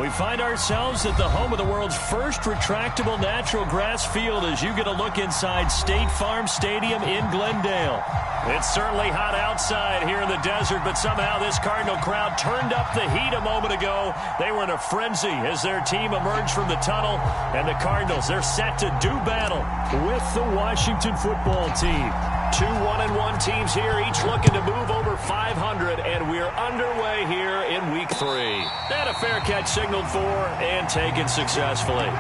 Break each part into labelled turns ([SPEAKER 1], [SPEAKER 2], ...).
[SPEAKER 1] We find ourselves at the home of the world's first retractable natural grass field as you get a look inside State Farm Stadium in Glendale. It's certainly hot outside here in the desert, but somehow this Cardinal crowd turned up the heat a moment ago. They were in a frenzy as their team emerged from the tunnel, and the Cardinals, they're set to do battle with the Washington football team. Two 1-1 teams here, each looking to move over 500, and we're underway here in Week 3. And a fair catch signaled for and taken successfully.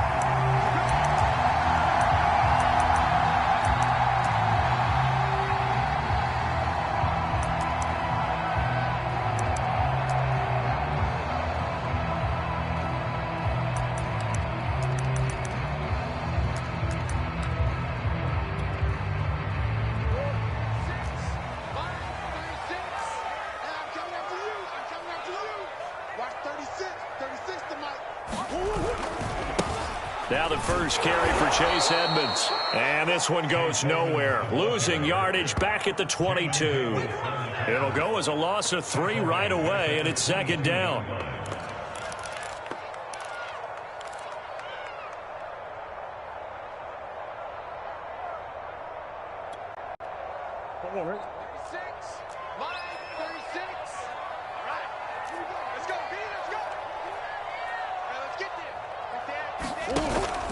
[SPEAKER 1] Now the first carry for Chase Edmonds. And this one goes nowhere. Losing yardage back at the 22. It'll go as a loss of 3 right away, and it's second down.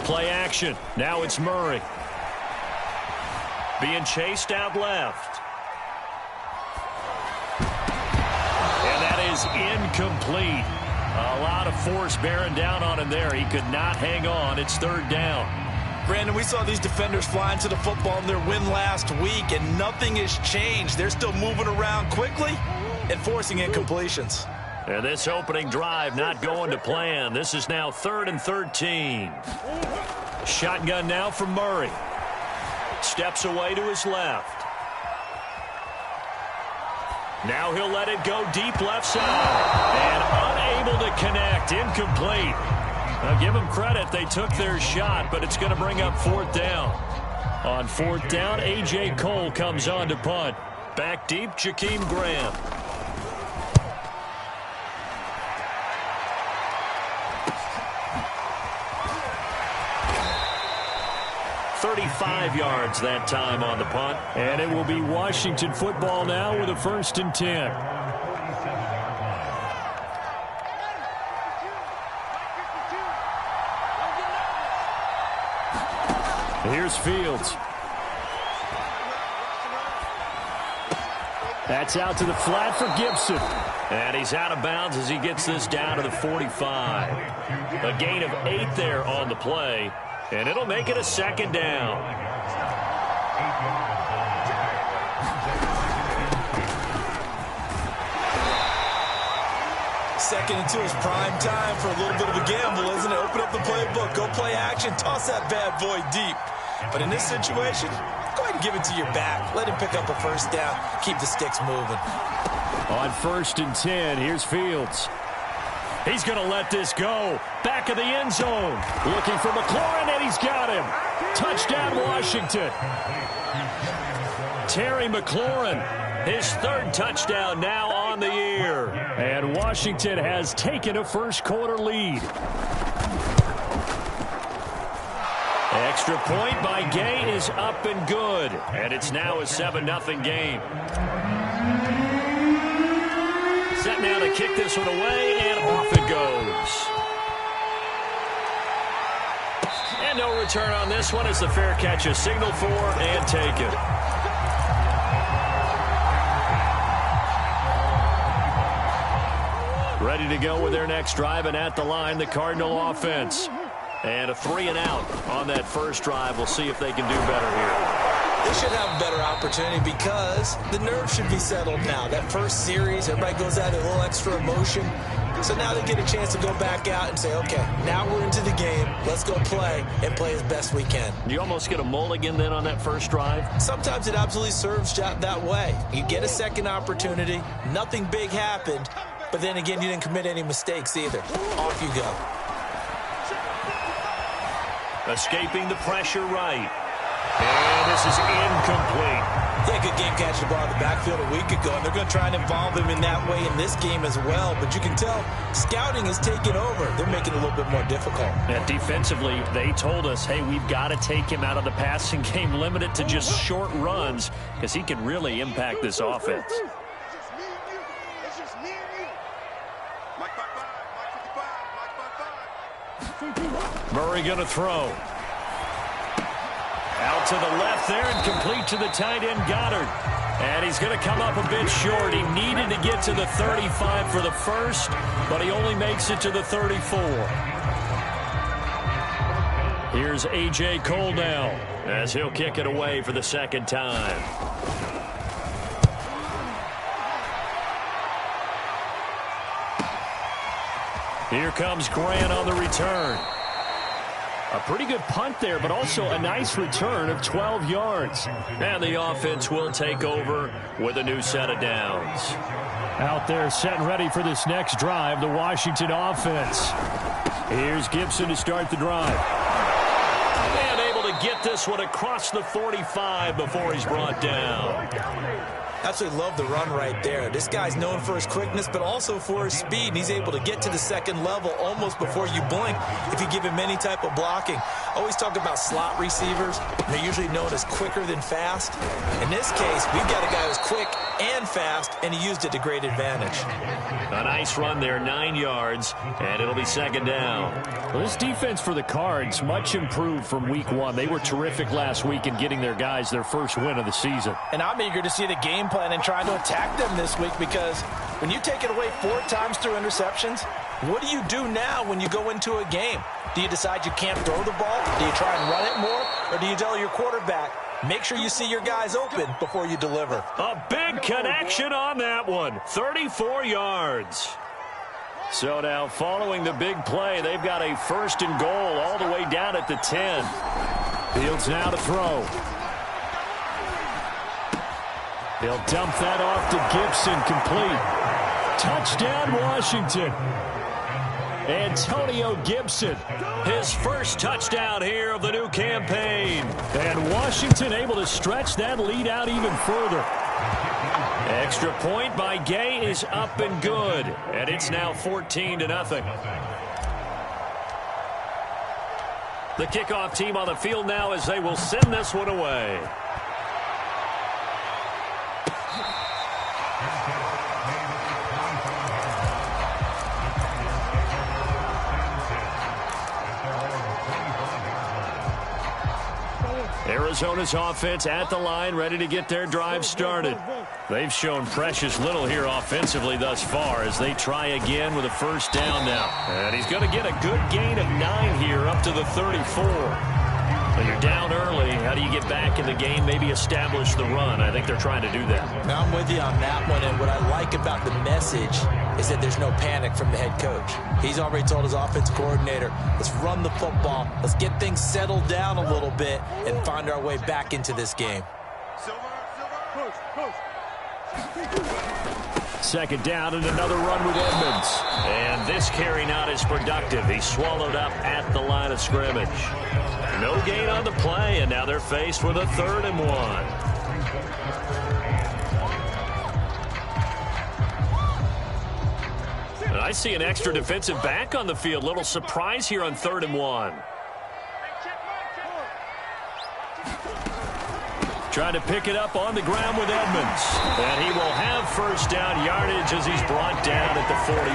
[SPEAKER 1] Play action. Now it's Murray. Being chased out left. And that is incomplete. A lot of force bearing down on him there. He could not hang on. It's third down.
[SPEAKER 2] Brandon, we saw these defenders flying to the football in their win last week, and nothing has changed. They're still moving around quickly and forcing incompletions.
[SPEAKER 1] And this opening drive not going to plan. This is now 3rd and 13. Shotgun now from Murray. Steps away to his left. Now he'll let it go deep left side. And unable to connect. Incomplete. Now give them credit. They took their shot, but it's going to bring up 4th down. On 4th down, A.J. Cole comes on to punt. Back deep, Jakeem Graham. 35 yards that time on the punt. And it will be Washington football now with a 1st and 10. Here's Fields. That's out to the flat for Gibson. And he's out of bounds as he gets this down to the 45. A gain of 8 there on the play. And it'll make it a 2nd down.
[SPEAKER 2] Second and 2 is prime time for a little bit of a gamble, isn't it? Open up the playbook, go play action, toss that bad boy deep. But in this situation, go ahead and give it to your back. Let him pick up a 1st down. Keep the sticks moving.
[SPEAKER 1] On 1st and 10, here's Fields. He's going to let this go. Back of the end zone. Looking for McLaurin, and he's got him. Touchdown, Washington. Terry McLaurin, his 3rd touchdown now on the year. And Washington has taken a first-quarter lead. Extra point by Gay is up and good. And it's now a 7-0 game. Set now to kick this one away, and off it goes. And no return on this one as the fair catch is signaled for and taken. Ready to go with their next drive, and at the line, the Cardinal offense. And a 3-and-out on that first drive. We'll see if they can do better here.
[SPEAKER 2] They should have a better opportunity because the nerves should be settled now. That first series, everybody goes out a little extra emotion. So now they get a chance to go back out and say, okay, now we're into the game. Let's go play and play as best we can.
[SPEAKER 1] You almost get a mulligan then on that first drive?
[SPEAKER 2] Sometimes it absolutely serves that way. You get a second opportunity. Nothing big happened. But then again, you didn't commit any mistakes either. Off you go.
[SPEAKER 1] Escaping the pressure right. And this is incomplete.
[SPEAKER 2] Yeah, good game catching the ball in the backfield a week ago, and they're going to try and involve him in that way in this game as well. But you can tell scouting is taking over. They're making it a little bit more difficult.
[SPEAKER 1] Yeah, defensively, they told us, hey, we've got to take him out of the passing game, limit it to just short runs, because he can really impact this offense. Murray going to throw. Out to the left there and complete to the tight end, Goddard. And he's going to come up a bit short. He needed to get to the 35 for the first, but he only makes it to the 34. Here's A.J. Cole now as he'll kick it away for the second time. Here comes Grant on the return. A pretty good punt there, but also a nice return of 12 yards. And the offense will take over with a new set of downs. Out there set and ready for this next drive, the Washington offense. Here's Gibson to start the drive. And able to get this one across the 45 before he's brought down.
[SPEAKER 2] Absolutely love the run right there. This guy's known for his quickness, but also for his speed. And he's able to get to the second level almost before you blink if you give him any type of blocking. Always talk about slot receivers. They're usually known as quicker than fast. In this case, we've got a guy who's quick and fast, and he used it to great advantage.
[SPEAKER 1] A nice run there, 9 yards, and it'll be second down. Well, this defense for the Cards, much improved from week one. They were terrific last week in getting their guys their first win of the season.
[SPEAKER 3] And I'm eager to see the game plan and trying to attack them this week, because when you take it away 4 times through interceptions, what do you do now when you go into a game? Do you decide you can't throw the ball? Do you try and run it more? Or do you tell your quarterback, make sure you see your guys open before you deliver?
[SPEAKER 1] A big connection on that one. 34 yards. So now following the big play, they've got a first and goal all the way down at the 10. Fields now to throw. He'll dump that off to Gibson, complete. Touchdown, Washington. Antonio Gibson, his first touchdown here of the new campaign. And Washington able to stretch that lead out even further. Extra point by Gay is up and good. And it's now 14-0. The kickoff team on the field now as they will send this one away. Arizona's offense at the line, ready to get their drive started. They've shown precious little here offensively thus far as they try again with a first down now. And he's going to get a good gain of 9 here up to the 34. When you're down early, how do you get back in the game, maybe establish the run? I think they're trying to do that.
[SPEAKER 2] Now I'm with you on that one, and what I like about the message is that there's no panic from the head coach. He's already told his offense coordinator, let's run the football, let's get things settled down a little bit and find our way back into this game.
[SPEAKER 1] Second down and another run with Edmonds. And this carry not as productive. He's swallowed up at the line of scrimmage. No gain on the play, and now they're faced with a 3rd and 1. And I see an extra defensive back on the field. Little surprise here on 3rd and 1. Trying to pick it up on the ground with Edmonds. And he will have first down yardage as he's brought down at the 41.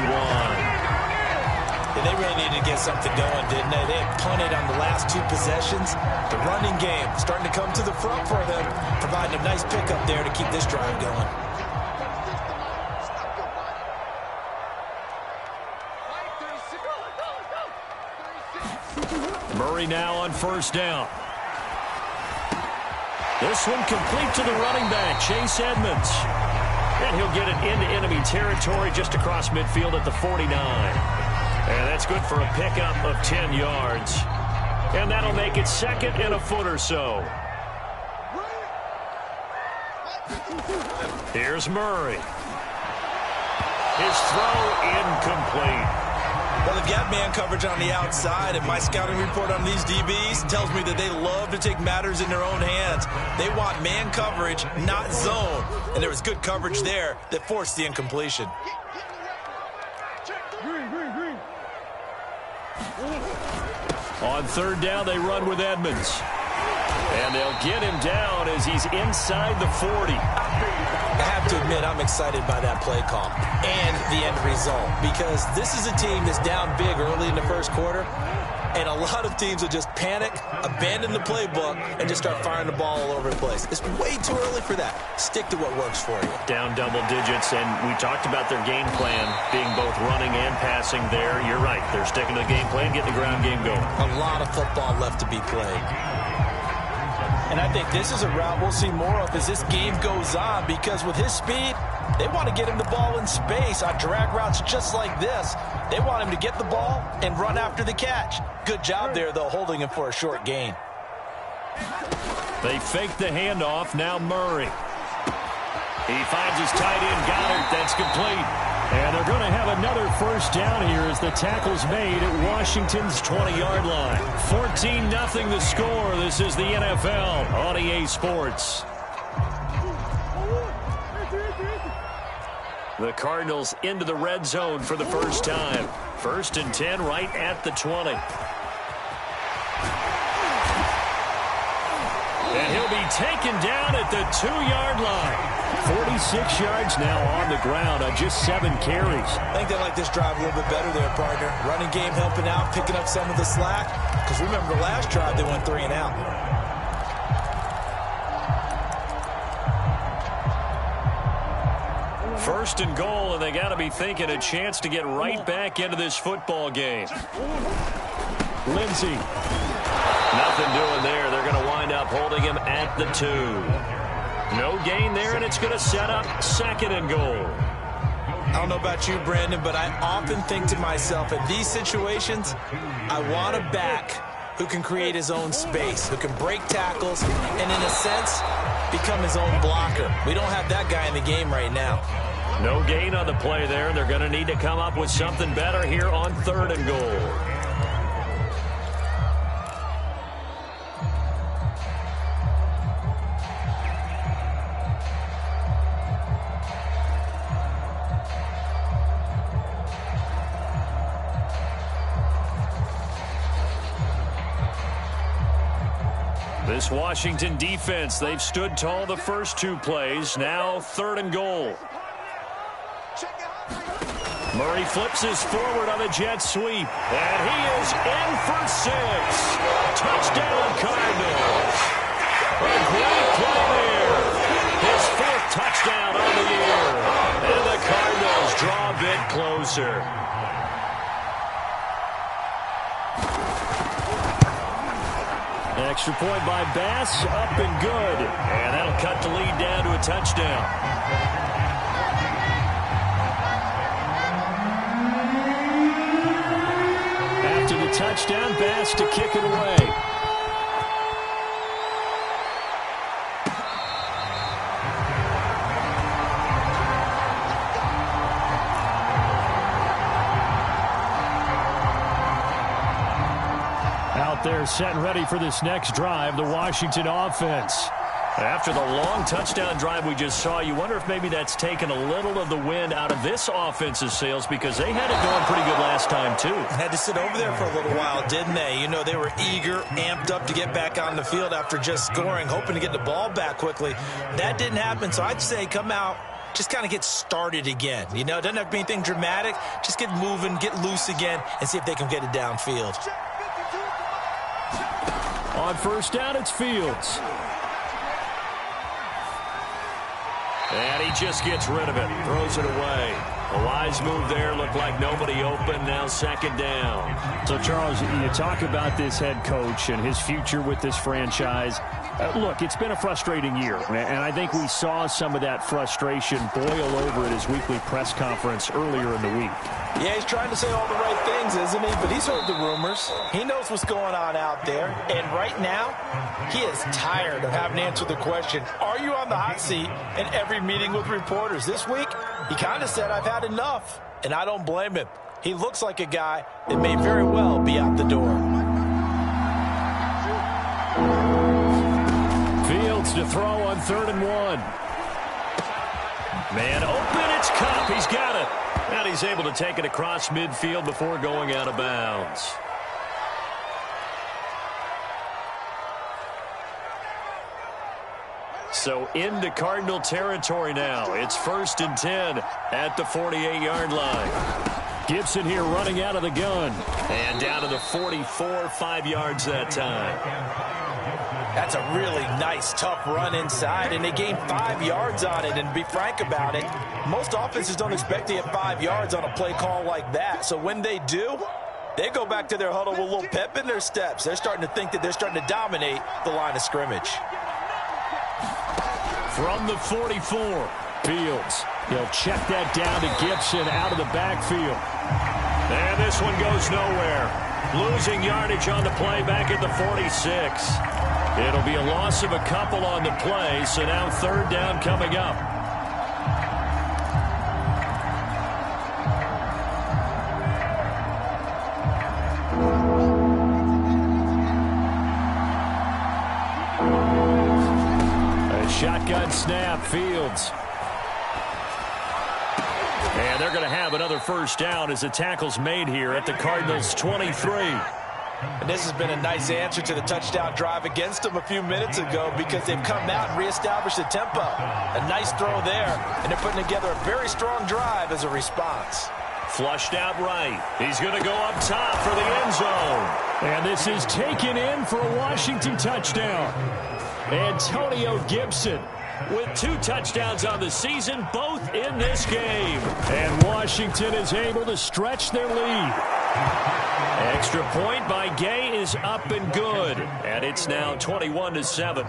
[SPEAKER 2] Yeah, they really needed to get something going, didn't they? They had punted on the last 2 possessions. The running game starting to come to the front for them, providing a nice pickup there to keep this drive going.
[SPEAKER 1] Murray now on first down. This one complete to the running back, Chase Edmonds. And he'll get it into enemy territory just across midfield at the 49. And that's good for a pickup of 10 yards. And that'll make it 2nd and a foot or so. Here's Murray. His throw incomplete.
[SPEAKER 2] Well, they've got man coverage on the outside, and my scouting report on these DBs tells me that they love to take matters in their own hands. They want man coverage, not zone. And there was good coverage there that forced the incompletion.
[SPEAKER 1] On third down, they run with Edmonds. And they'll get him down as he's inside the 40.
[SPEAKER 2] I have to admit, I'm excited by that play call and the end result, because this is a team that's down big early in the first quarter, and a lot of teams will just panic, abandon the playbook, and just start firing the ball all over the place. It's way too early for that. Stick to what works for you.
[SPEAKER 1] Down double digits, and we talked about their game plan being both running and passing there. You're right. They're sticking to the game plan, getting the ground game going.
[SPEAKER 2] A lot of football left to be played.
[SPEAKER 3] And I think this is a route we'll see more of as this game goes on, because with his speed, they want to get him the ball in space on drag routes just like this. They want him to get the ball and run after the catch. Good job there, though, holding him for a short gain.
[SPEAKER 1] They fake the handoff. Now Murray. He finds his tight end, Goddard. That's complete. And they're going to have another first down here as the tackle's made at Washington's 20-yard line. 14-0 the score. This is the NFL on EA Sports. The Cardinals into the red zone for the first time. 1st and 10 right at the 20. And he'll be taken down at the 2-yard line. 46 yards now on the ground on just 7 carries.
[SPEAKER 2] I think they like this drive a little bit better there, partner. Running game helping out, picking up some of the slack. Because remember, the last drive they went 3 and out.
[SPEAKER 1] First and goal, and they got to be thinking a chance to get right back into this football game. Lindsey. Nothing doing there. They're going to wind up holding him at the 2. No gain there, and it's going to set up 2nd and goal.
[SPEAKER 2] I don't know about you, Brandon, but I often think to myself, in these situations, I want a back who can create his own space, who can break tackles, and in a sense, become his own blocker. We don't have that guy in the game right now.
[SPEAKER 1] No gain on the play there. They're going to need to come up with something better here on 3rd and goal. This Washington defense, they've stood tall the first 2 plays. Now 3rd and goal. Murray flips his forward on a jet sweep. And he is in for 6. Touchdown, Cardinals. A great play there. His 4th touchdown on the year. And the Cardinals draw a bit closer. Extra point by Bass, up and good. And that'll cut the lead down to a touchdown. After the touchdown, Bass to kick it away. They're set and ready for this next drive, the Washington offense. After the long touchdown drive we just saw, you wonder if maybe that's taken a little of the wind out of this offense's sails, because they had it going pretty good last time, too.
[SPEAKER 2] Had to sit over there for a little while, didn't they? You know, they were eager, amped up to get back on the field after just scoring, hoping to get the ball back quickly. That didn't happen, so I'd say come out, just kind of get started again. You know, it doesn't have to be anything dramatic. Just get moving, get loose again, and see if they can get it downfield.
[SPEAKER 1] On first down, it's Fields. And he just gets rid of it, throws it away. A wise move there, looked like nobody open, now 2nd down.
[SPEAKER 4] So, Charles, you talk about this head coach and his future with this franchise. Look, it's been a frustrating year, and I think we saw some of that frustration boil over at his weekly press conference earlier in the week.
[SPEAKER 3] Yeah, he's trying to say all the right things, isn't he? But he's heard the rumors. He knows what's going on out there. And right now, he is tired of having to answer the question, are you on the hot seat, in every meeting with reporters. This week, he kind of said, I've had enough. And I don't blame him. He looks like a guy that may very well be out the door.
[SPEAKER 4] Fields to throw on 3rd and 1.
[SPEAKER 1] Man open, it's Kupp. He's got it. And he's able to take it across midfield before going out of bounds. So into Cardinal territory now. It's 1st and 10 at the 48-yard line.
[SPEAKER 4] Gibson here running out of the gun.
[SPEAKER 1] And down to the 44, 5 yards that time.
[SPEAKER 3] That's a really nice, tough run inside, and they gained 5 yards on it. And to be frank about it, most offenses don't expect to get 5 yards on a play call like that. So when they do, they go back to their huddle with a little pep in their steps. They're starting to think that they're starting to dominate the line of scrimmage.
[SPEAKER 4] From the 44, Fields. He'll check that down to Gibson out of the backfield.
[SPEAKER 1] And this one goes nowhere. Losing yardage on the play back at the 46. It'll be a loss of a couple on the play, so now 3rd down coming up.
[SPEAKER 4] A shotgun snap, Fields.
[SPEAKER 1] And they're going to have another 1st down as the tackle's made here at the Cardinals' 23.
[SPEAKER 3] And this has been a nice answer to the touchdown drive against them a few minutes ago because they've come out and reestablished the tempo. A nice throw there, and they're putting together a very strong drive as a response.
[SPEAKER 1] Flushed out right. He's going to go up top for the end zone.
[SPEAKER 4] And this is taken in for a Washington touchdown. Antonio Gibson
[SPEAKER 1] with 2 touchdowns on the season, both in this game.
[SPEAKER 4] And Washington is able to stretch their lead.
[SPEAKER 1] Extra point by Gay is up and good. And it's now 21-7.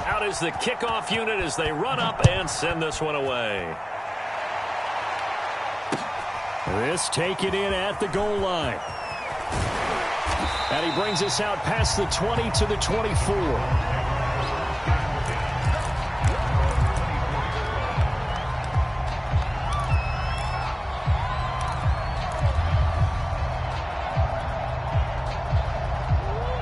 [SPEAKER 1] Out is the kickoff unit as they run up and send this one away.
[SPEAKER 4] This taken in at the goal line. And he brings us out past the 20 to the 24.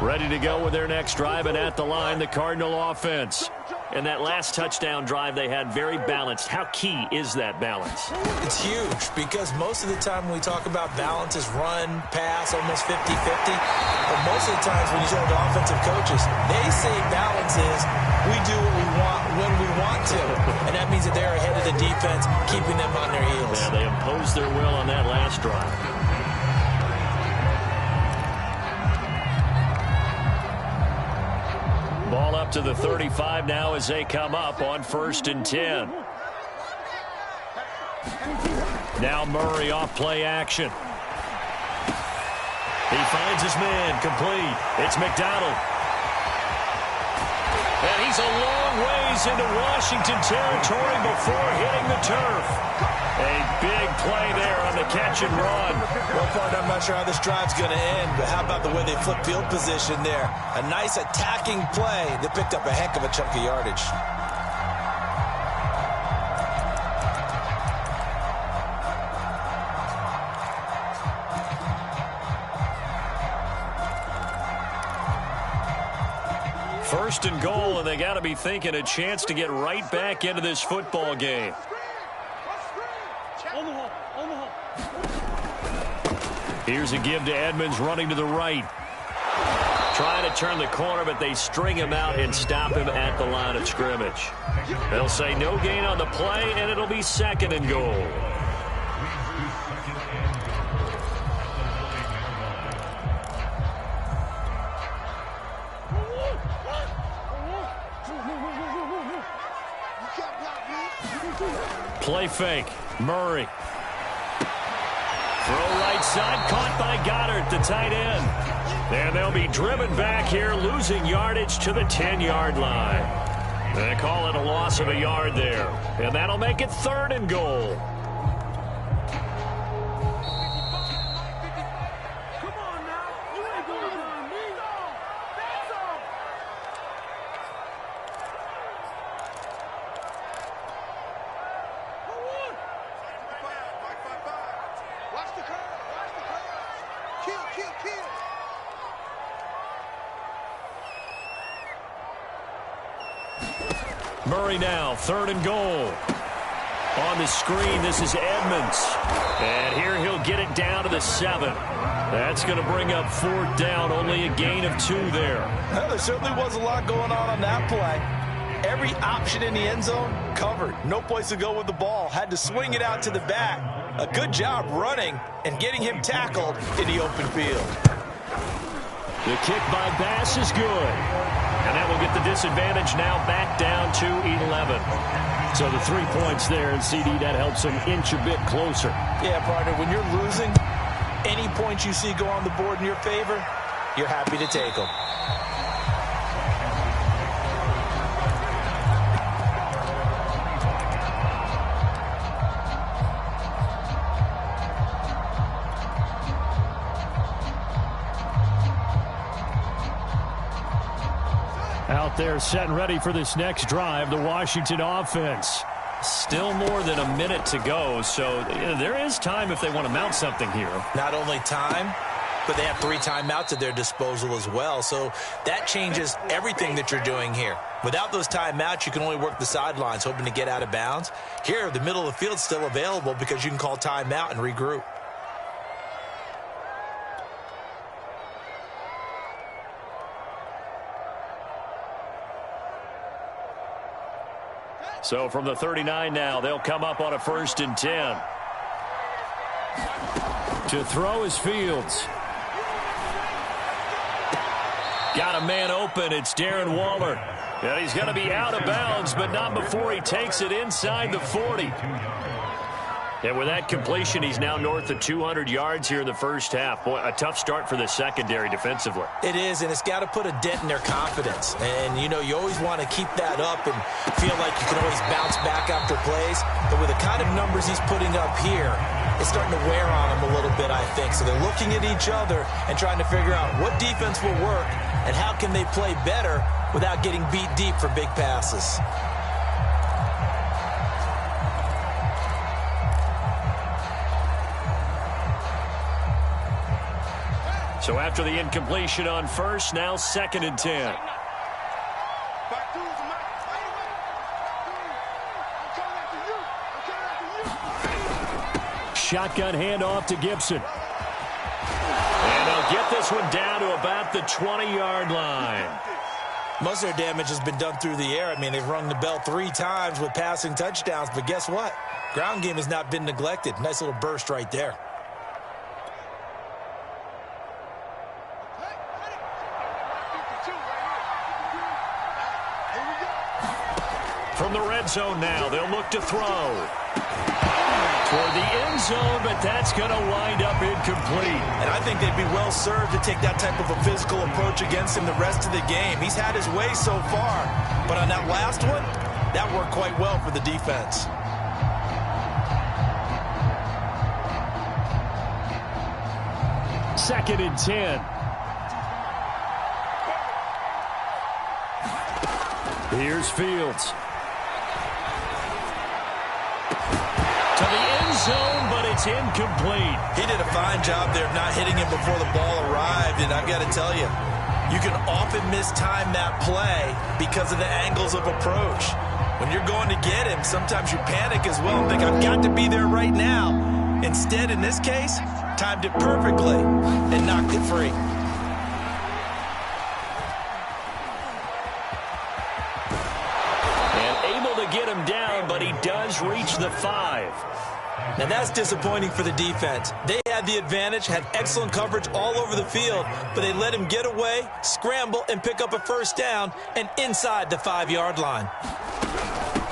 [SPEAKER 4] Ready to go with their next drive, and at the line, the Cardinal offense.
[SPEAKER 1] And that last touchdown drive they had very balanced. How key is that balance?
[SPEAKER 2] It's huge because most of the time when we talk about balance is run, pass, almost 50-50. But most of the times when you talk to offensive coaches, they say balance is we do what we want when we want to. And that means that they're ahead of the defense, keeping them on their heels.
[SPEAKER 1] Yeah, they imposed their will on that last drive. Ball up to the 35 now as they come up on 1st and 10. Now Murray off play action. He finds his man complete. It's McDonald. And he's a long ways into Washington territory before hitting the turf. A big play there on the catch and run.
[SPEAKER 3] One part, I'm not sure how this drive's going to end, but how about the way they flip field position there? A nice attacking play that picked up a heck of a chunk of yardage.
[SPEAKER 1] First and goal, and they got to be thinking a chance to get right back into this football game. Here's a give to Edmonds running to the right. Trying to turn the corner, but they string him out and stop him at the line of scrimmage. They'll say no gain on the play, and it'll be 2nd and goal. Play fake. Murray. Throw right side, caught by Goddard, the tight end. And they'll be driven back here, losing yardage to the 10-yard line. They call it a loss of a yard there. And that'll make it 3rd and goal. Murray now, 3rd and goal. On the screen, this is Edmonds. And here he'll get it down to the 7. That's going to bring up 4th down, only a gain of 2 there.
[SPEAKER 3] Well, there certainly was a lot going on that play. Every option in the end zone covered. No place to go with the ball. Had to swing it out to the back. A good job running and getting him tackled in the open field.
[SPEAKER 1] The kick by Bass is good. And that will get the disadvantage now back down to 11. So the 3 points there, and CD, that helps him inch a bit closer.
[SPEAKER 3] Yeah, partner, when you're losing, any points you see go on the board in your favor, you're happy to take them.
[SPEAKER 1] Out there set and ready for this next drive, the Washington offense. Still more than a minute to go, so there is time if they want to mount something here.
[SPEAKER 3] Not only time, but they have 3 timeouts at their disposal as well, so that changes everything that you're doing here. Without those timeouts, you can only work the sidelines, hoping to get out of bounds. Here, the middle of the field's still available because you can call timeout and regroup.
[SPEAKER 1] So from the 39 now, they'll come up on a 1st and 10. To throw is Fields. Got a man open. It's Darren Waller. And he's going to be out of bounds, but not before he takes it inside the 40. And with that completion, he's now north of 200 yards here in the first half. Boy, a tough start for the secondary defensively.
[SPEAKER 3] It is, and it's got to put a dent in their confidence. And, you always want to keep that up and feel like you can always bounce back after plays. But with the kind of numbers he's putting up here, it's starting to wear on them a little bit, I think. So they're looking at each other and trying to figure out what defense will work and how can they play better without getting beat deep for big passes.
[SPEAKER 1] So after the incompletion on 1st, now 2nd and 10. Shotgun handoff to Gibson. And they'll get this one down to about the 20-yard line.
[SPEAKER 3] Most of their damage has been done through the air. I mean, they've rung the bell 3 times with passing touchdowns, but guess what? Ground game has not been neglected. Nice little burst right there.
[SPEAKER 1] From the red zone now, they'll look to throw. Toward the end zone, but that's going to wind up incomplete.
[SPEAKER 3] And I think they'd be well served to take that type of a physical approach against him the rest of the game. He's had his way so far, but on that last one, that worked quite well for the defense.
[SPEAKER 1] Second and 10. Here's Fields. To the end zone, but it's incomplete.
[SPEAKER 3] He did a fine job there of not hitting him before the ball arrived, and I've got to tell you, you can often mistime that play because of the angles of approach. When you're going to get him, sometimes you panic as well and think, I've got to be there right now. Instead, in this case, timed it perfectly and knocked it free.
[SPEAKER 1] Get him down, but he does reach the 5.
[SPEAKER 3] Now that's disappointing for the defense. They had the advantage, had excellent coverage all over the field, but they let him get away, scramble, and pick up a 1st down and inside the 5-yard line.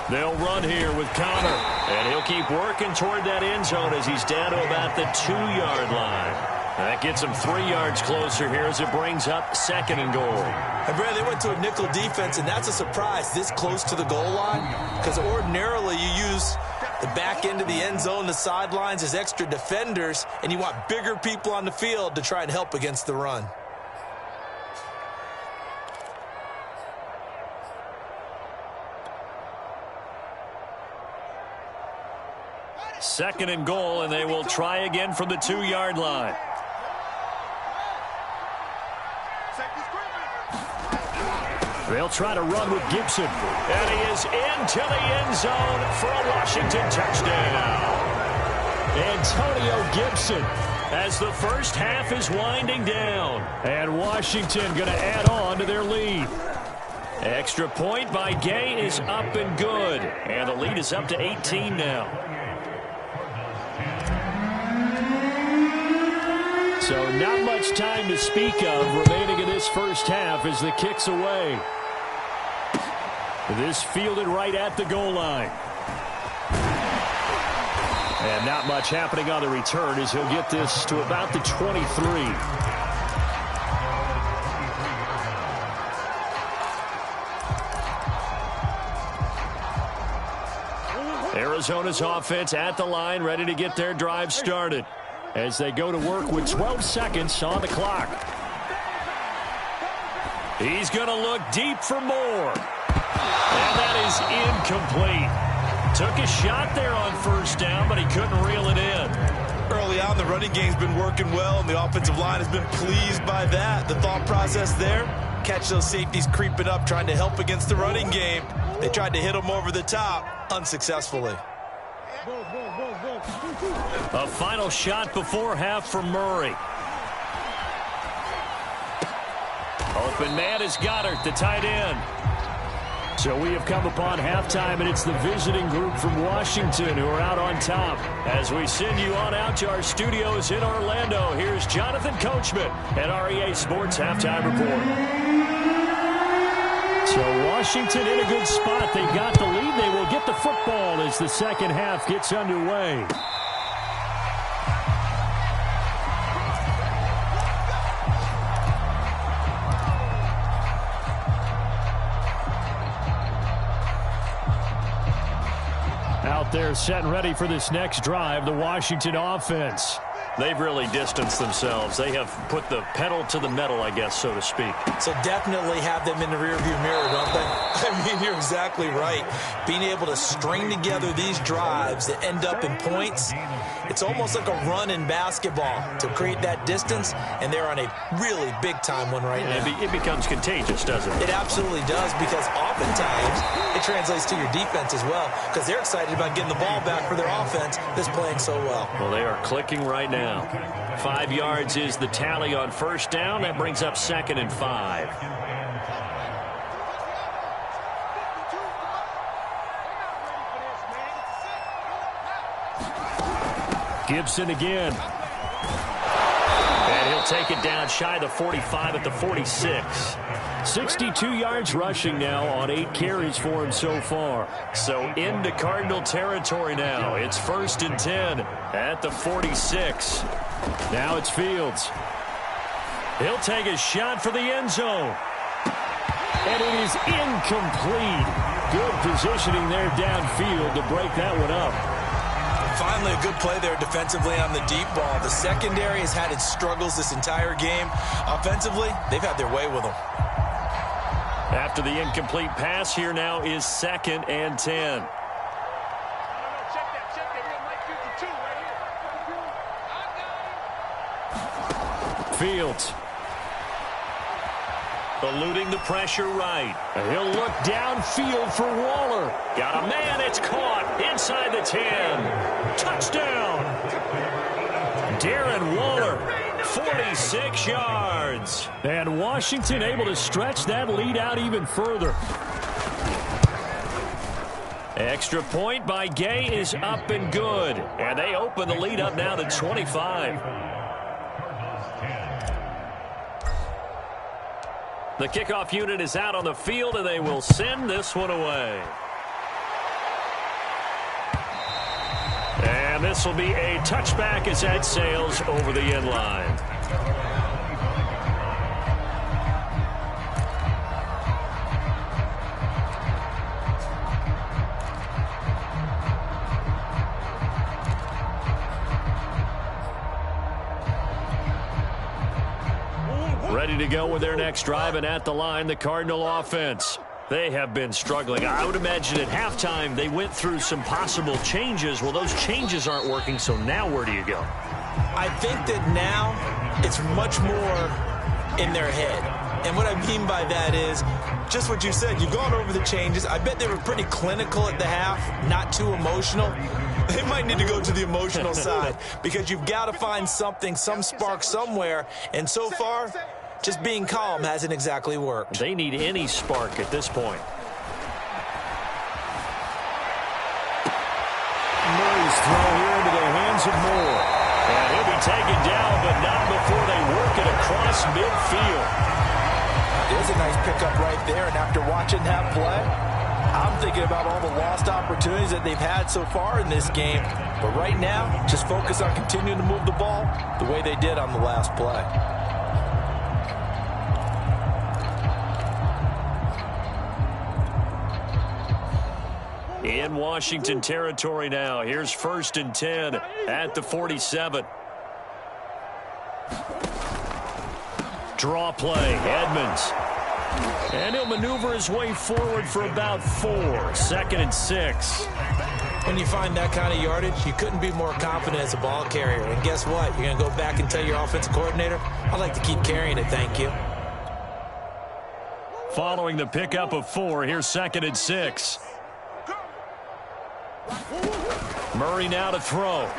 [SPEAKER 1] They'll run here with Connor, and he'll keep working toward that end zone as he's down to about the 2-yard line. That gets him 3 yards closer here as it brings up 2nd and goal.
[SPEAKER 3] And Brad, they went to a nickel defense, and that's a surprise this close to the goal line, because ordinarily you use the back end of the end zone, the sidelines as extra defenders, and you want bigger people on the field to try and help against the run.
[SPEAKER 1] Second and goal, and they will try again from the 2-yard line.
[SPEAKER 4] They'll try to run with Gibson.
[SPEAKER 1] And he is into the end zone for a Washington touchdown.
[SPEAKER 4] Antonio Gibson.
[SPEAKER 1] As the first half is winding down.
[SPEAKER 4] And Washington going to add on to their lead.
[SPEAKER 1] Extra point by Gay is up and good. And the lead is up to 18 now.
[SPEAKER 4] So not much time to speak of remaining in this first half as the kick's away. This fielded right at the goal line. And not much happening on the return as he'll get this to about the 23. Arizona's offense at the line, ready to get their drive started as they go to work with 12 seconds on the clock.
[SPEAKER 1] He's going to look deep for more. And that is incomplete. Took a shot there on first down, but he couldn't reel it in.
[SPEAKER 2] Early on, the running game's been working well, and the offensive line has been pleased by that. The thought process there, catch those safeties creeping up, trying to help against the running game. They tried to hit them over the top, unsuccessfully.
[SPEAKER 1] A final shot before half for Murray. Open man is Goddard, the tight end.
[SPEAKER 4] So we have come upon halftime, and it's the visiting group from Washington who are out on top.
[SPEAKER 1] As we send you on out to our studios in Orlando, here's Jonathan Coachman at REA Sports Halftime Report.
[SPEAKER 4] So Washington in a good spot. They've got the lead. They will get the football as the second half gets underway. Out there set and ready for this next drive, the Washington offense.
[SPEAKER 1] They've really distanced themselves. They have put the pedal to the metal, I guess, so to speak.
[SPEAKER 2] So definitely have them in the rearview mirror, don't they? I mean, you're exactly right. Being able to string together these drives that end up in points, it's almost like a run in basketball to create that distance, and they're on a really big-time one right now.
[SPEAKER 1] It becomes contagious, doesn't it?
[SPEAKER 2] It absolutely does, because oftentimes it translates to your defense as well, because they're excited about getting the ball back for their offense that's playing so well.
[SPEAKER 1] Well, they are clicking right now. 5 yards is the tally on first down. That brings up 2nd and 5.
[SPEAKER 4] Gibson again.
[SPEAKER 1] And he'll take it down shy of the 45 at the 46.
[SPEAKER 4] 62 yards rushing now on 8 carries for him so far.
[SPEAKER 1] So into Cardinal territory now. It's 1st and 10 at the 46.
[SPEAKER 4] Now it's Fields.
[SPEAKER 1] He'll take a shot for the end zone.
[SPEAKER 4] And it is incomplete. Good positioning there downfield to break that one up.
[SPEAKER 2] Finally, a good play there defensively on the deep ball. The secondary has had its struggles this entire game. Offensively, they've had their way with them.
[SPEAKER 1] After the incomplete pass, here now is 2nd and 10.
[SPEAKER 4] Fields.
[SPEAKER 1] Eluding the pressure right.
[SPEAKER 4] He'll look downfield for Waller.
[SPEAKER 1] Got a man, it's caught inside the 10. Touchdown. Darren Waller, 46 yards.
[SPEAKER 4] And Washington able to stretch that lead out even further.
[SPEAKER 1] Extra point by Gay is up and good. And they open the lead up now to 25. The kickoff unit is out on the field, and they will send this one away. And this will be a touchback as that sails over the end line. Ready to go with their next drive, and at the line, the Cardinal offense. They have been struggling. I would imagine at halftime they went through some possible changes. Well, those changes aren't working, so now where do you go?
[SPEAKER 2] I think that now it's much more in their head. And what I mean by that is just what you said. You've gone over the changes. I bet they were pretty clinical at the half, not too emotional. They might need to go to the emotional side because you've got to find something, some spark somewhere. And so far, just being calm hasn't exactly worked.
[SPEAKER 1] They need any spark at this point.
[SPEAKER 4] Murray's throw here into the hands of Moore.
[SPEAKER 1] And he'll be taken down, but not before they work it across midfield.
[SPEAKER 3] There's a nice pickup right there, and after watching that play, I'm thinking about all the lost opportunities that they've had so far in this game. But right now, just focus on continuing to move the ball the way they did on the last play.
[SPEAKER 1] In Washington territory now. Here's 1st and 10 at the 47. Draw play, Edmonds. And he'll maneuver his way forward for about 4. 2nd and 6.
[SPEAKER 2] When you find that kind of yardage, you couldn't be more confident as a ball carrier. And guess what? You're going to go back and tell your offensive coordinator, I'd like to keep carrying it, thank you.
[SPEAKER 1] Following the pickup of 4, here's 2nd and 6. Murray now to throw.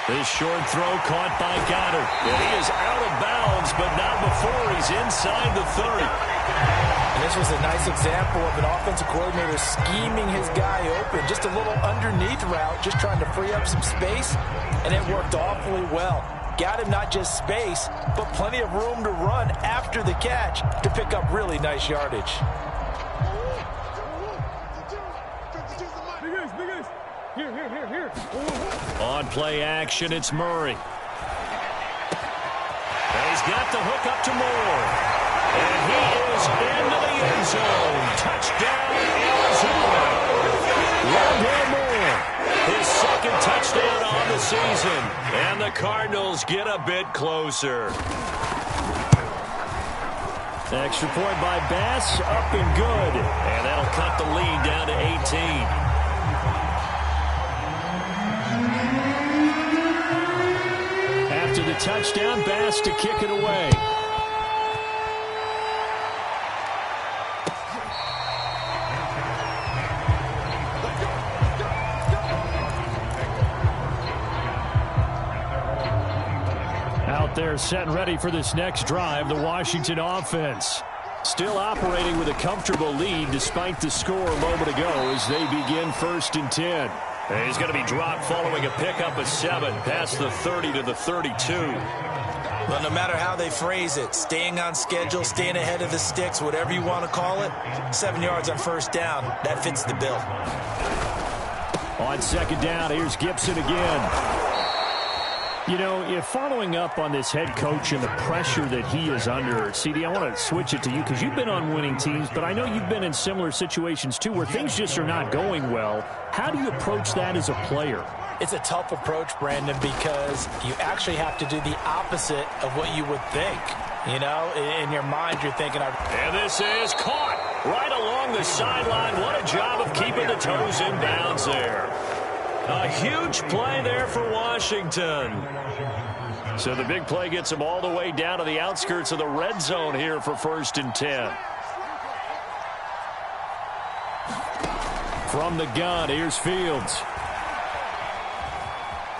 [SPEAKER 1] This short throw caught by Goddard. And he is out of bounds, but not before he's inside the 30.
[SPEAKER 3] And this was a nice example of an offensive coordinator scheming his guy open. Just a little underneath route, just trying to free up some space, and it worked awfully well. Got him not just space, but plenty of room to run after the catch to pick up really nice yardage.
[SPEAKER 5] Here.
[SPEAKER 1] On play action, it's Murray. And he's got the hook up to Moore. And he is into the end zone. Touchdown, Arizona. Rondale Moore, his 2nd touchdown on the season. And the Cardinals get a bit closer.
[SPEAKER 4] Extra point by Bass, up and good.
[SPEAKER 1] And that'll cut the lead down to 18.
[SPEAKER 4] After the touchdown, Bass to kick it away. Out there set and ready for this next drive, the Washington offense. Still operating with a comfortable lead despite the score a moment ago as they begin 1st and 10.
[SPEAKER 1] And he's going to be dropped following a pickup of 7 past the 30 to the 32.
[SPEAKER 2] Well, no matter how they phrase it, staying on schedule, staying ahead of the sticks, whatever you want to call it, 7 yards on 1st down, that fits the bill.
[SPEAKER 4] On 2nd down, here's Gibson again. You know, if following up on this head coach and the pressure that he is under, CD, I want to switch it to you because you've been on winning teams, but I know you've been in similar situations too where things just are not going well. How do you approach that as a player?
[SPEAKER 3] It's a tough approach, Brandon, because you actually have to do the opposite of what you would think. You know, in your mind, you're thinking...
[SPEAKER 1] And this is caught right along the sideline. What a job of keeping the toes in bounds there. A huge play there for Washington. So the big play gets him all the way down to the outskirts of the red zone here for 1st and 10. From the gun, here's Fields.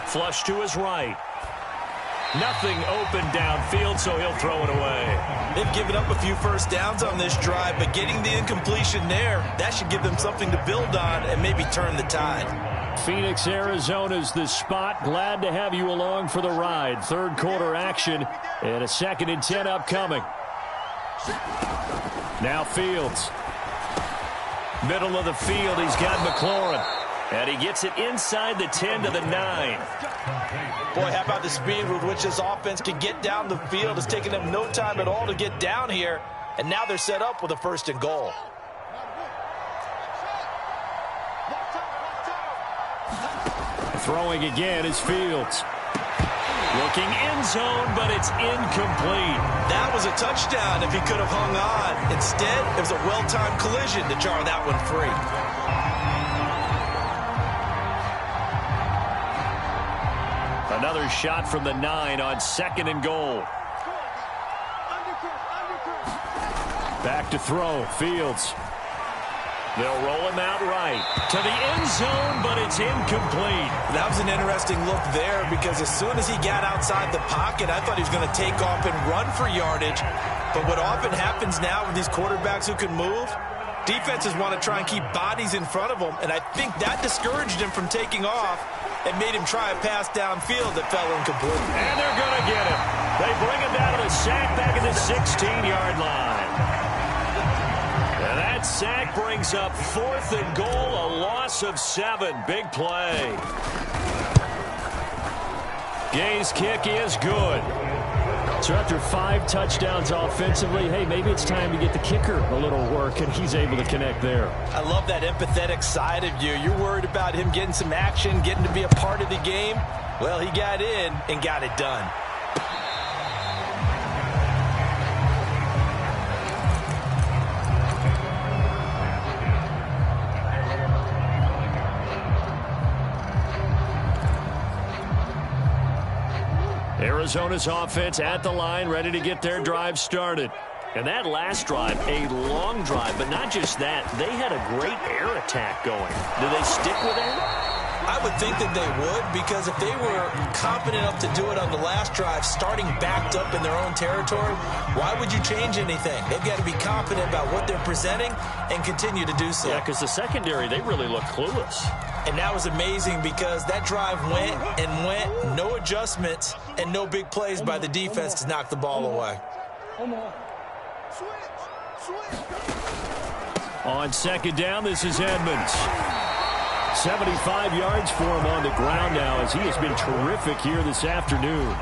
[SPEAKER 1] Flush to his right. Nothing open downfield, so he'll throw it away.
[SPEAKER 2] They've given up a few 1st downs on this drive, but getting the incompletion there, that should give them something to build on and maybe turn the tide.
[SPEAKER 4] Phoenix, Arizona's the spot. Glad to have you along for the ride. 3rd quarter action and a 2nd and 10 upcoming. Now Fields. Middle of the field, he's got McLaurin. And he gets it inside the 10 to the 9.
[SPEAKER 3] Boy, how about the speed with which this offense can get down the field? It's taken them no time at all to get down here. And now they're set up with a 1st and goal.
[SPEAKER 4] Throwing again is Fields.
[SPEAKER 1] Looking end zone, but it's incomplete.
[SPEAKER 2] That was a touchdown if he could have hung on. Instead, it was a well-timed collision to jar that one free.
[SPEAKER 1] Another shot from the 9 on 2nd and goal.
[SPEAKER 4] Back to throw. Fields. They'll roll him out right to the end zone, but it's incomplete.
[SPEAKER 2] That was an interesting look there because as soon as he got outside the pocket, I thought he was going to take off and run for yardage. But what often happens now with these quarterbacks who can move, defenses want to try and keep bodies in front of them, and I think that discouraged him from taking off and made him try a pass downfield that fell incomplete.
[SPEAKER 1] And they're going to get him. They bring him down to the sack back at the 16-yard line. And that sack brings up 4th and goal, a loss of 7. Big play. Gay's kick is good.
[SPEAKER 4] So after 5 touchdowns offensively, hey, maybe it's time to get the kicker a little work, and he's able to connect there.
[SPEAKER 3] I love that empathetic side of you. You're worried about him getting some action, getting to be a part of the game. Well, he got in and got it done.
[SPEAKER 1] Arizona's offense at the line, ready to get their drive started. And that last drive, a long drive, but not just that. They had a great air attack going. Do they stick with that?
[SPEAKER 2] I would think that they would, because if they were confident enough to do it on the last drive, starting backed up in their own territory, why would you change anything? They've got to be confident about what they're presenting and continue to do so.
[SPEAKER 1] Yeah, because the secondary, they really look clueless.
[SPEAKER 2] And that was amazing because that drive went and went, no adjustments, and no big plays by the defense to knock the ball away.
[SPEAKER 1] On second down, this is Edmonds. 75 yards for him on the ground now as he has been terrific here this afternoon.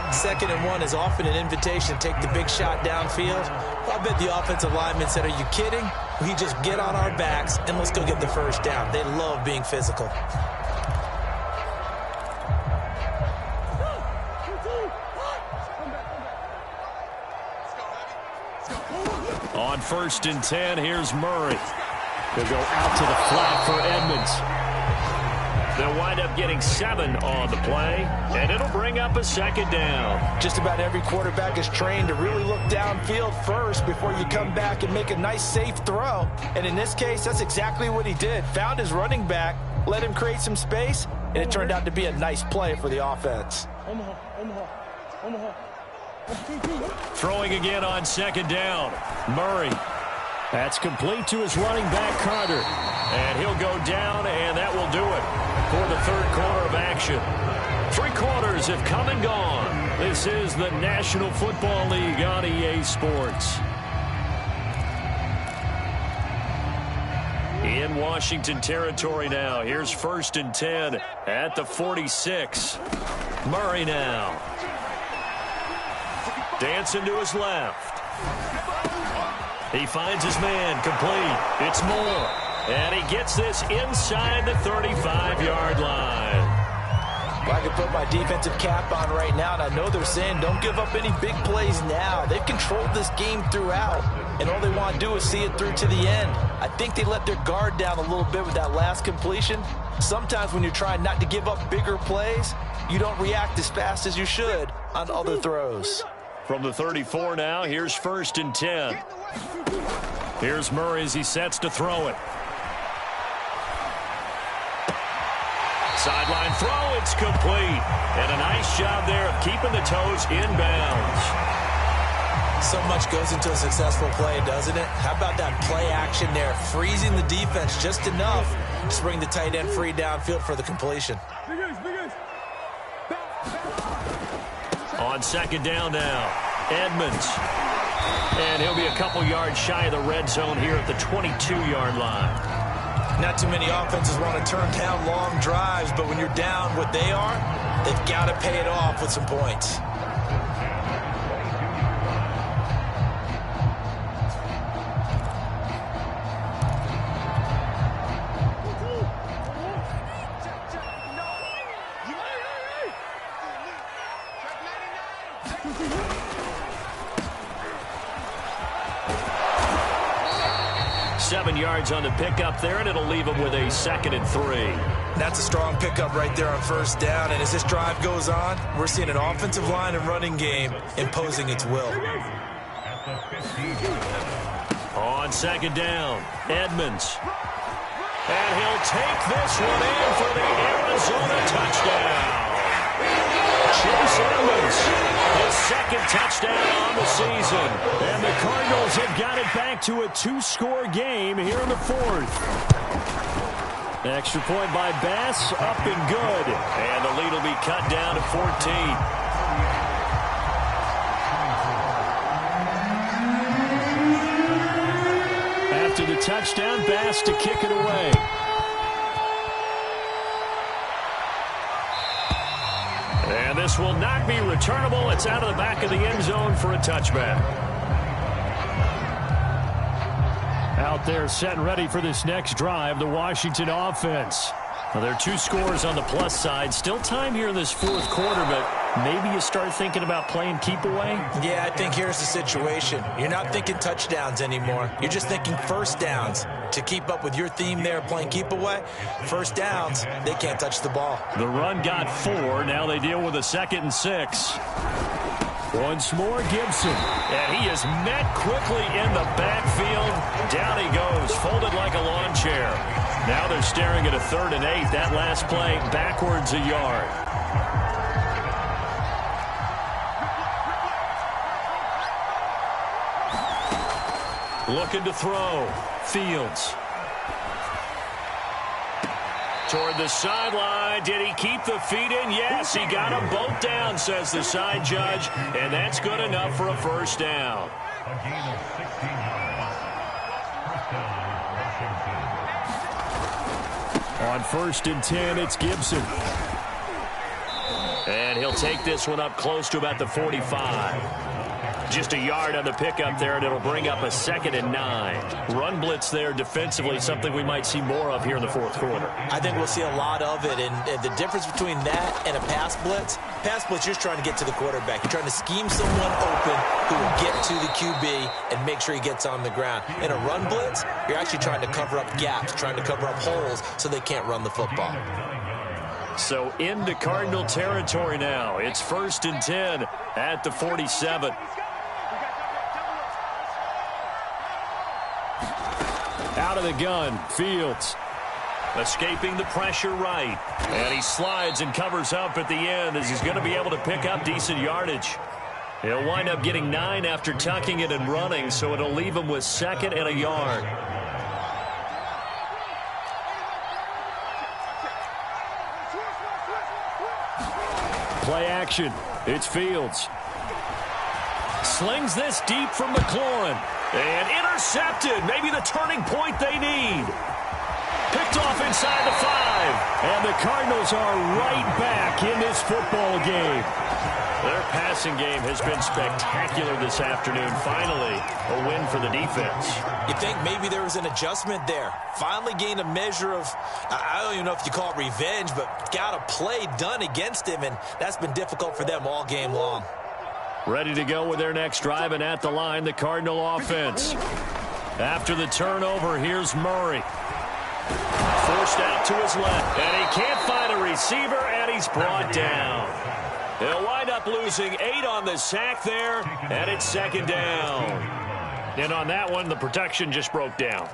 [SPEAKER 2] 2nd and 1 is often an invitation to take the big shot downfield. I bet the offensive lineman said, are you kidding? We just get on our backs and let's go get the first down. They love being physical.
[SPEAKER 1] On 1st and 10, here's Murray. They'll go out to the flat for Edmonds. They'll wind up getting 7 on the play, and it'll bring up a 2nd down.
[SPEAKER 3] Just about every quarterback is trained to really look downfield first before you come back and make a nice, safe throw. And in this case, that's exactly what he did. Found his running back, let him create some space, and it turned out to be a nice play for the offense.
[SPEAKER 1] Throwing again on 2nd down. Murray.
[SPEAKER 4] That's complete to his running back, Carter.
[SPEAKER 1] And he'll go down, and that will do it for the 3rd quarter of action. 3 quarters have come and gone. This is the National Football League on EA Sports. In Washington territory now. Here's 1st and 10 at the 46. Murray now. Dancing to his left. He finds his man, complete. It's Moore. And he gets this inside the 35-yard line.
[SPEAKER 3] Well, I can put my defensive cap on right now, and I know they're saying don't give up any big plays now. They've controlled this game throughout, and all they want to do is see it through to the end. I think they let their guard down a little bit with that last completion. Sometimes when you're trying not to give up bigger plays, you don't react as fast as you should on other throws.
[SPEAKER 1] From the 34 now, here's 1st and 10. Here's Murray as he sets to throw it. Sideline throw, it's complete. And a nice job there of keeping the toes inbounds.
[SPEAKER 2] So much goes into a successful play, doesn't it? How about that play action there, freezing the defense just enough to bring the tight end free downfield for the completion.
[SPEAKER 1] On 2nd down now, Edmonds. And he'll be a couple yards shy of the red zone here at the 22-yard line.
[SPEAKER 2] Not too many offenses want to turn down long drives, but when you're down what they are, they've got to pay it off with some points.
[SPEAKER 1] Seven yards on the pickup there, and it'll leave him with a 2nd and 3.
[SPEAKER 2] That's a strong pickup right there on 1st down, and as this drive goes on, we're seeing an offensive line and running game imposing its will.
[SPEAKER 5] At the 15.
[SPEAKER 1] On second down, Edmonds. And he'll take this one in for the Arizona touchdown. Chase Edmonds, his second touchdown on the season. And the Cardinals have got it back to a 2-score game here in the fourth. Extra point by Bass, up and good. And the lead will be cut down to 14. After the touchdown, Bass to kick it away. And this will not be returnable. It's out of the back of the end zone for a touchback. Out there set and ready for this next drive, the Washington offense. Well, there are 2 scores on the plus side. Still time here in this fourth quarter, but maybe you start thinking about playing keep away?
[SPEAKER 2] Yeah, I think here's the situation. You're not thinking touchdowns anymore. You're just thinking first downs. To keep up with your theme there, playing keep away, first downs, they can't touch the ball.
[SPEAKER 1] The run got 4. Now they deal with a 2nd and 6. Once more, Gibson. And he is met quickly in the backfield. Down he goes, folded like a lawn chair. Now they're staring at a 3rd and 8. That last play, backwards a yard. Looking to throw. Fields. Toward the sideline. Did he keep the feet in? Yes, he got them both down, says the side judge. And that's good enough for a first down. On 1st and 10, it's Gibson. And he'll take this one up close to about the 45. Just a yard on the pickup there, and it'll bring up a 2nd and 9. Run blitz there defensively, something we might see more of here in the fourth quarter.
[SPEAKER 2] I think we'll see a lot of it, and the difference between that and a pass blitz, you're just trying to get to the quarterback. You're trying to scheme someone open who will get to the QB and make sure he gets on the ground. In a run blitz, you're actually trying to cover up gaps, trying to cover up holes so they can't run the football.
[SPEAKER 1] So into Cardinal territory now. It's 1st and 10 at the 47. Out of the gun, Fields. Escaping the pressure right. And he slides and covers up at the end as he's going to be able to pick up decent yardage. He'll wind up getting 9 after tucking it and running, so it'll leave him with 2nd and a yard. Play action. It's Fields. Slings this deep from McLaurin. And intercepted. Maybe the turning point they need. Picked off inside the 5. And the Cardinals are right back in this football game. Their passing game has been spectacular this afternoon. Finally, a win for the defense.
[SPEAKER 2] You think maybe there was an adjustment there. Finally gained a measure of, I don't even know if you call it revenge, but got a play done against him, and that's been difficult for them all game long.
[SPEAKER 1] Ready to go with their next drive, and at the line, the Cardinal offense. After the turnover, here's Murray. Forced out to his left, and he can't find a receiver, and he's brought down. He'll wind up losing 8 on the sack there, and it's 2nd down. And on that one, the protection just broke down.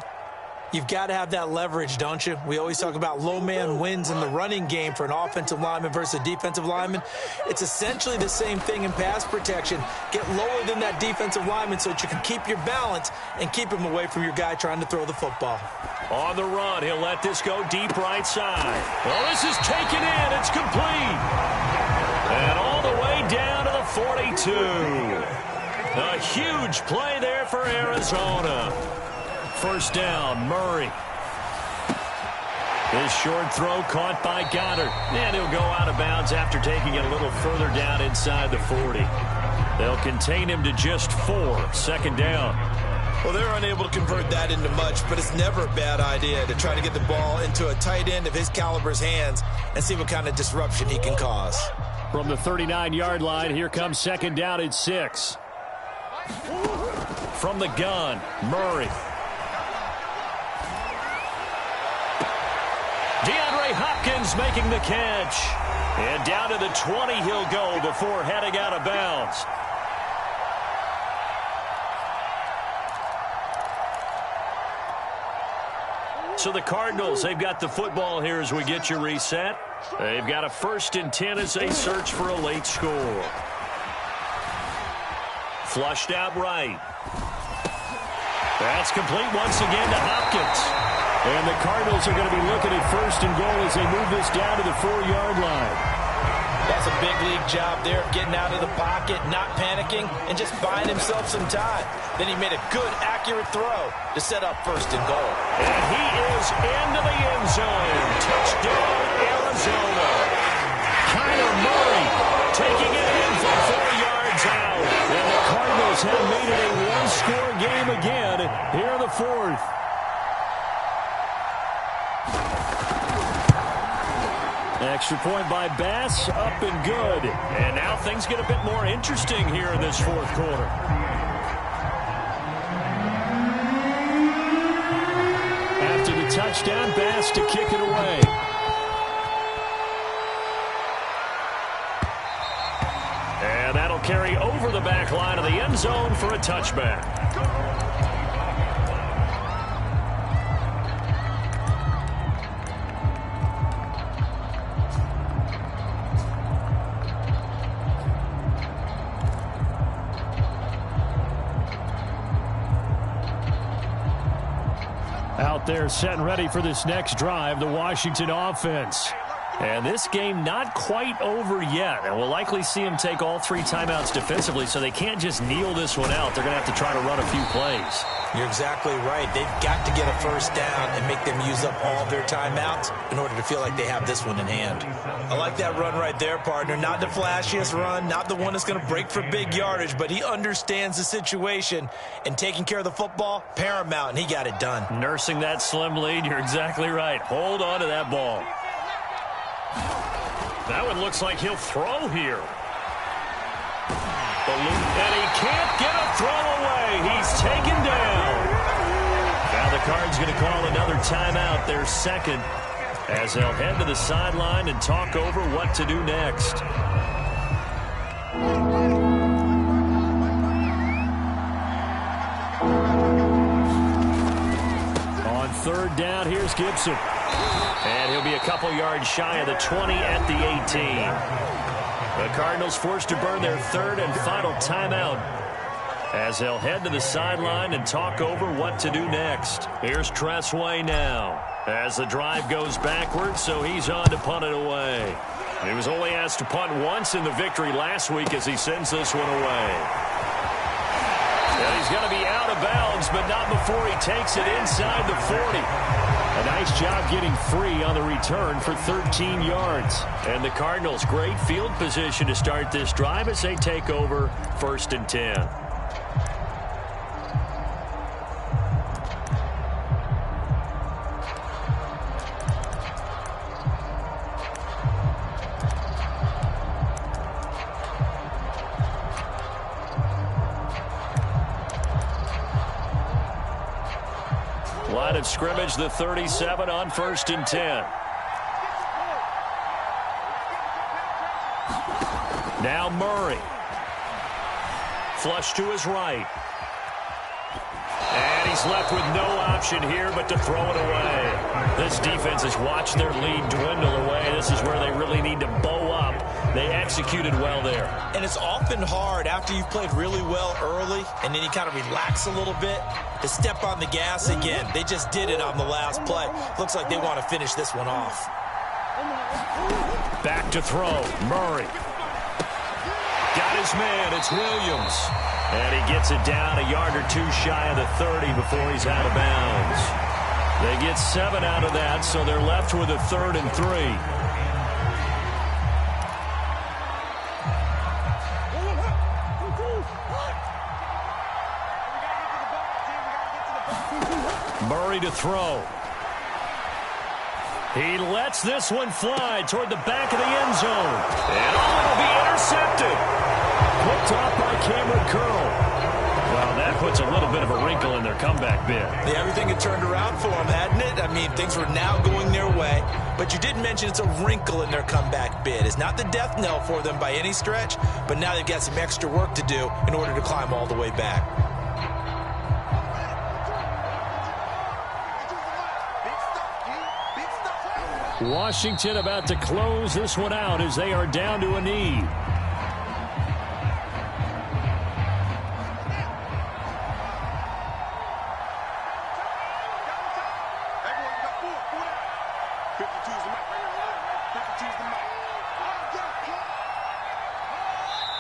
[SPEAKER 2] You've got to have that leverage, don't you? We always talk about low man wins in the running game for an offensive lineman versus a defensive lineman. It's essentially the same thing in pass protection. Get lower than that defensive lineman so that you can keep your balance and keep him away from your guy trying to throw the football.
[SPEAKER 1] On the run, he'll let this go deep right side. Well, this is taken in. It's complete. And all the way down to the 42. A huge play there for Arizona. First down, Murray. His short throw caught by Goddard. And he'll go out of bounds after taking it a little further down inside the 40. They'll contain him to just 4. 2nd down.
[SPEAKER 2] Well, they're unable to convert that into much, but it's never a bad idea to try to get the ball into a tight end of his caliber's hands and see what kind of disruption he can cause.
[SPEAKER 1] From the 39-yard line, here comes 2nd down at 6. From the gun, Murray. DeAndre Hopkins making the catch. And down to the 20 he'll go before heading out of bounds. So the Cardinals, they've got the football here as we get you reset. They've got a 1st and 10 as they search for a late score. Flushed out right. That's complete once again to Hopkins. And the Cardinals are going to be looking at 1st and goal as they move this down to the 4-yard line.
[SPEAKER 3] That's a big league job there of getting out of the pocket, not panicking, and just buying himself some time. Then he made a good, accurate throw to set up 1st and goal.
[SPEAKER 1] And he is into the end zone. Touchdown, Arizona. Kyler Murray taking it in from 4 yards out. And the Cardinals have made it a one-score game again here in the 4th. Extra point by Bass, up and good. And now things get a bit more interesting here in this 4th quarter. After the touchdown, Bass to kick it away. And that'll carry over the back line of the end zone for a touchback. Out there set and ready for this next drive, the Washington offense. And this game not quite over yet. And we'll likely see them take all 3 timeouts defensively, so they can't just kneel this one out. They're going to have to try to run a few plays.
[SPEAKER 2] You're exactly right. They've got to get a 1st down and make them use up all their timeouts in order to feel like they have this one in hand. I like that run right there, partner. Not the flashiest run, not the one that's going to break for big yardage, but he understands the situation, and taking care of the football, paramount, and he got it done.
[SPEAKER 1] Nursing that slim lead, you're exactly right. Hold on to that ball. That one looks like he'll throw here. And he can't get a throw away. He's taken down. Now the Cards going to call another timeout, their 2nd, as they'll head to the sideline and talk over what to do next. On 3rd down, here's Gibson. And he'll be a couple yards shy of the 20 at the 18. The Cardinals forced to burn their 3rd and final timeout as they'll head to the sideline and talk over what to do next. Here's Tressway now as the drive goes backwards, so he's on to punt it away. He was only asked to punt once in the victory last week as he sends this one away. And he's going to be out of bounds, but not before he takes it inside the 40. A nice job getting free on the return for 13 yards. And the Cardinals, great field position to start this drive as they take over 1st and 10. Line of scrimmage, the 37 on 1st and 10. Now Murray. Flush to his right. And he's left with no option here but to throw it away. This defense has watched their lead dwindle away. This is where they really need to bow up. They executed well there.
[SPEAKER 2] And it's often hard after you've played really well early and then you kind of relax a little bit to step on the gas again. They just did it on the last play. Looks like they want to finish this one off.
[SPEAKER 1] Back to throw. Murray. Got his man. It's Williams. And he gets it down a yard or 2 shy of the 30 before he's out of bounds. They get 7 out of that, so they're left with a 3rd and 3. Murray to throw. He lets this one fly toward the back of the end zone. And it'll be intercepted. Picked off by Cameron Curl. Well, that puts a little bit of a wrinkle in their comeback bid.
[SPEAKER 2] Yeah, everything had turned around for them, hadn't it? I mean, things were now going their way. But you did mention it's a wrinkle in their comeback bid. It's not the death knell for them by any stretch, but now they've got some extra work to do in order to climb all the way back.
[SPEAKER 1] Washington about to close this one out as they are down to a knee.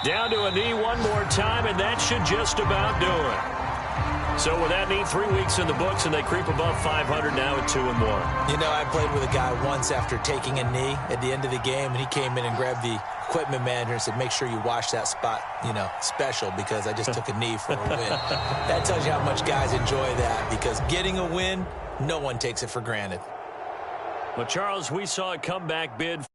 [SPEAKER 1] Down to a knee one more time, and that should just about do it. So with that neat 3 weeks in the books, and they creep above 500 now at 2-1.
[SPEAKER 2] You know, I played with a guy once after taking a knee at the end of the game, and he came in and grabbed the equipment manager and said, make sure you wash that spot, you know, special, because I just took a knee for a win. That tells you how much guys enjoy that, because getting a win, no one takes it for granted.
[SPEAKER 1] Well, Charles, we saw a comeback bid